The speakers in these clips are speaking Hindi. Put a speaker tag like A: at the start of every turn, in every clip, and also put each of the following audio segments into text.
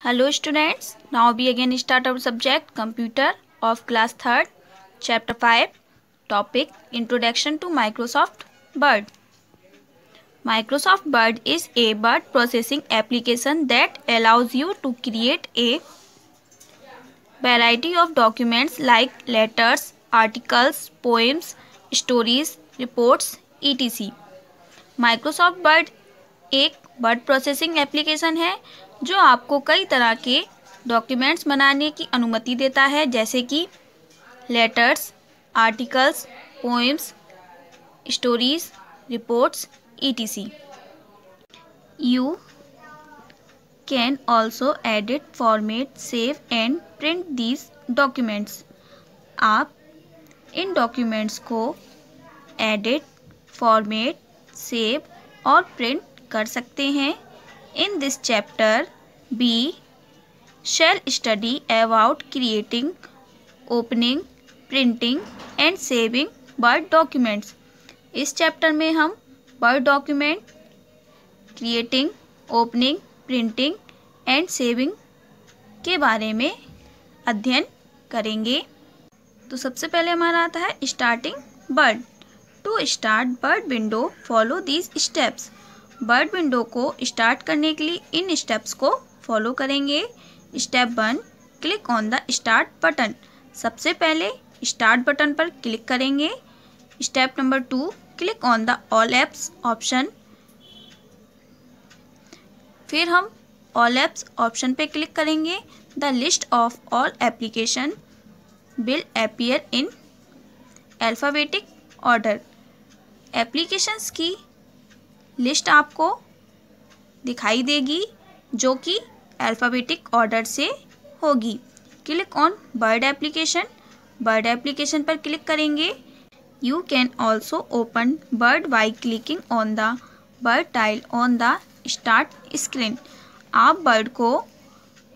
A: Hello students, now we again start our subject computer of class 3rd, chapter 5, topic Introduction to Microsoft Word. Microsoft Word is a word processing application that allows you to create a variety of documents like letters, articles, poems, stories, reports, etc. Microsoft word एक वर्ड प्रोसेसिंग एप्लीकेशन है जो आपको कई तरह के डॉक्यूमेंट्स बनाने की अनुमति देता है, जैसे कि letters, articles, poems, stories, reports, etc. You can also edit, format, save and print these documents. आप इन डॉक्यूमेंट्स को एडिट, फॉर्मेट, सेव और प्रिंट कर सकते हैं. In this chapter we shall study about creating, opening, printing and saving Word documents. इस चैप्टर में हम Word document creating, opening, printing and saving के बारे में अध्ययन करेंगे. तो सबसे पहले हमारा आता है starting Word. To start Word window follow these steps. Word window को स्टार्ट करने के लिए इन स्टेप्स को फॉलो करेंगे. Step 1, click on the start button. सबसे पहले स्टार्ट बटन पर क्लिक करेंगे. Step number 2, click on the all apps option. फिर हम ऑल एप्स ऑप्शन पे क्लिक करेंगे. The list of all application will appear in alphabetic order. Applications की लिस्ट आपको दिखाई देगी जो कि अल्फ़ाबेटिक ऑर्डर से होगी. Click on word application. Word application पर क्लिक करेंगे. You can also open word by clicking on the word tile on the start screen. आप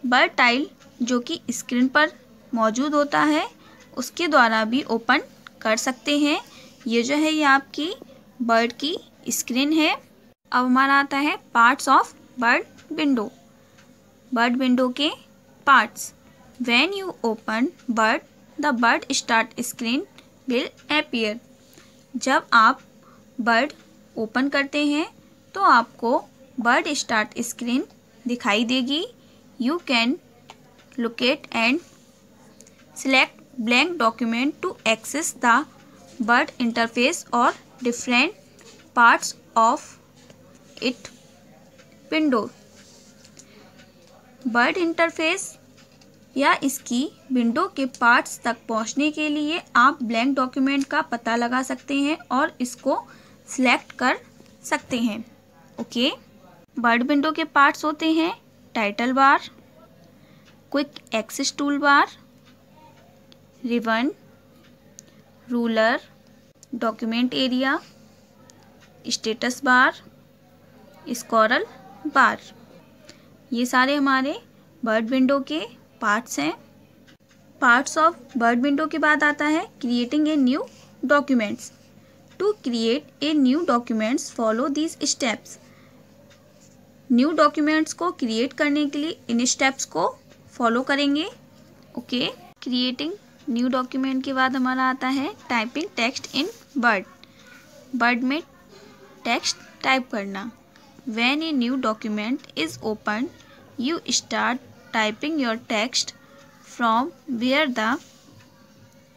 A: वर्ड टाइल जो कि स्क्रीन पर मौजूद होता है उसके द्वारा भी ओपन कर सकते हैं. ये जो है ये आपकी वर्ड की स्क्रीन है. अब हमारा आता है parts of word window. Word window के parts. When you open word the word start screen will appear. जब आप वर्ड ओपन करते हैं तो आपको वर्ड स्टार्ट स्क्रीन दिखाई देगी. You can locate and select blank document to access the word interface or different parts of it window. Word interface या इसकी विंडो के पार्ट्स तक पहुंचने के लिए आप ब्लैंक डॉक्यूमेंट का पता लगा सकते हैं और इसको सिलेक्ट कर सकते हैं. ओके. वर्ड विंडो के पार्ट्स होते हैं title bar, quick access tool bar, ribbon, ruler, document area, status bar, scroll bar. ये सारे हमारे वर्ड विंडो के पार्ट्स हैं. पार्ट्स ऑफ वर्ड विंडो के बाद आता है creating a new documents. To create a new documents follow these steps. New documents को क्रिएट करने के लिए इन स्टेप्स को फॉलो करेंगे. ओके. क्रिएटिंग न्यू डॉक्यूमेंट के बाद हमारा आता है typing text in Word. Word में टेक्स्ट टाइप करना. When a new document is open you start typing your text from where the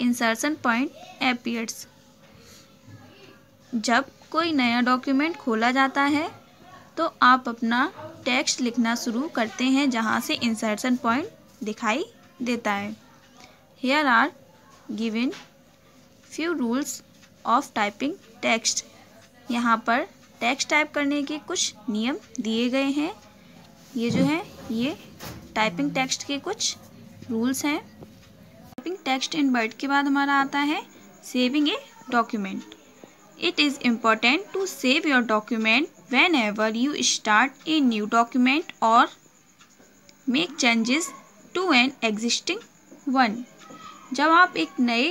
A: insertion point appears. जब कोई नया डॉक्यूमेंट खोला जाता है तो आप अपना टेक्स्ट लिखना शुरू करते हैं जहां से इंसर्शन पॉइंट दिखाई देता है. Here are given few rules of typing text. यहाँ पर टेक्स्ट टाइप करने के कुछ नियम दिए गए हैं. ये जो है ये टाइपिंग टेक्स्ट के कुछ रूल्स हैं. टाइपिंग टेक्स्ट इन वर्ड के बाद हमारा आता है saving a document. It is important to save your document whenever you start a new document or make changes to an existing one. जब आप एक नए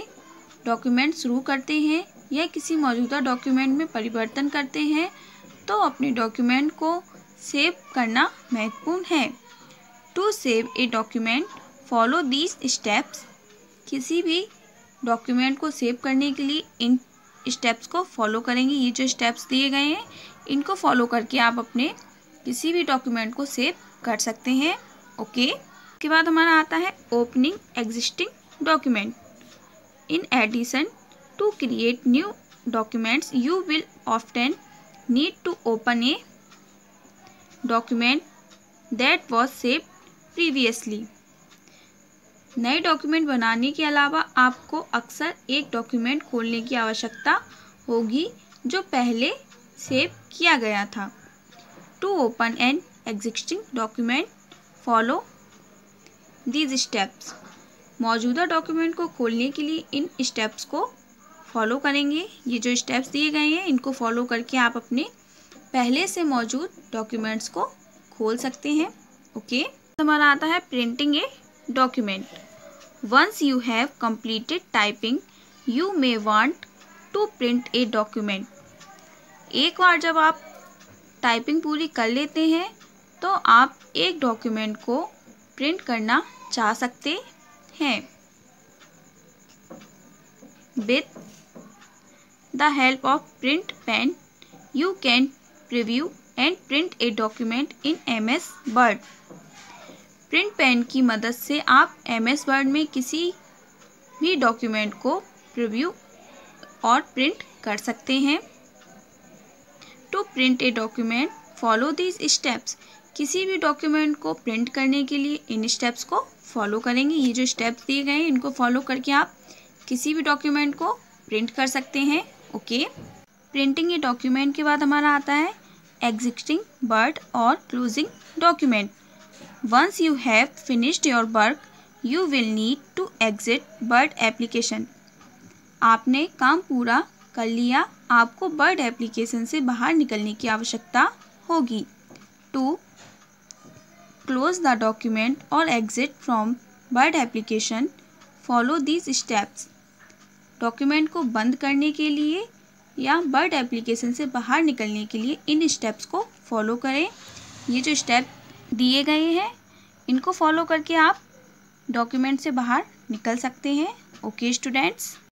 A: डॉक्यूमेंट शुरू करते हैं या किसी मौजूदा डॉक्यूमेंट में परिवर्तन करते हैं तो अपने डॉक्यूमेंट को सेव करना महत्वपूर्ण है. To save a document follow these steps. किसी भी डॉक्यूमेंट को सेव करने के लिए इन स्टेप्स को फॉलो करेंगे। ये जो स्टेप्स दिए गए हैं इनको फॉलो करके आप अपने किसी भी डॉक्यूमेंट को सेव कर सकते हैं। ओके, उसके बाद हमारा आता है opening existing document. In addition to create new documents you will often need to open a document that was saved previously। नए डॉक्यूमेंट बनाने के अलावा आपको अक्सर एक डॉक्यूमेंट खोलने की आवश्यकता होगी जो पहले सेव किया गया था। To open an existing document follow these steps. मौजूदा डॉक्यूमेंट को खोलने के लिए इन स्टेप्स को फॉलो करेंगे। ये जो स्टेप्स दिए गए हैं इनको फॉलो करके आप अपने पहले से मौजूद डॉक्यूमेंट्स को खोल सकते हैं। ओके, हमारा आता है printing a document. Once you have completed typing you may want to print a document. एक बार जब आप टाइपिंग पूरी कर लेते हैं तो आप एक डॉक्यूमेंट को प्रिंट करना चाह सकते हैं। With the help of print pen you can preview and print a document in MS Word। Print pen की मदद से आप MS Word में किसी भी डॉक्यूमेंट को प्रीव्यू और प्रिंट कर सकते हैं। To print a document follow these steps. किसी भी डॉक्यूमेंट को प्रिंट करने के लिए इन स्टेप्स को फॉलो करेंगे। ये जो स्टेप्स दिए गए हैं इनको फॉलो करके आप किसी भी डॉक्यूमेंट को प्रिंट कर सकते हैं। ओके, प्रिंटिंग ए डॉक्यूमेंट के बाद हमारा आता है एग्जिस्टिंग वर्ड और closing document. Once you have finished your work you will need to exit Word application. आपने काम पूरा कर लिया, आपको वर्ड एप्लीकेशन से बाहर निकलने की आवश्यकता होगी। टू क्लोज द डॉक्यूमेंट और exit from word application follow these steps. Document को बंद करने के लिए या वर्ड एप्लीकेशन से बाहर निकलने के लिए इन स्टेप्स को फॉलो करें। ये जो स्टेप दिए गए हैं इनको फॉलो करके आप डॉक्यूमेंट से बाहर निकल सकते हैं। Okay students.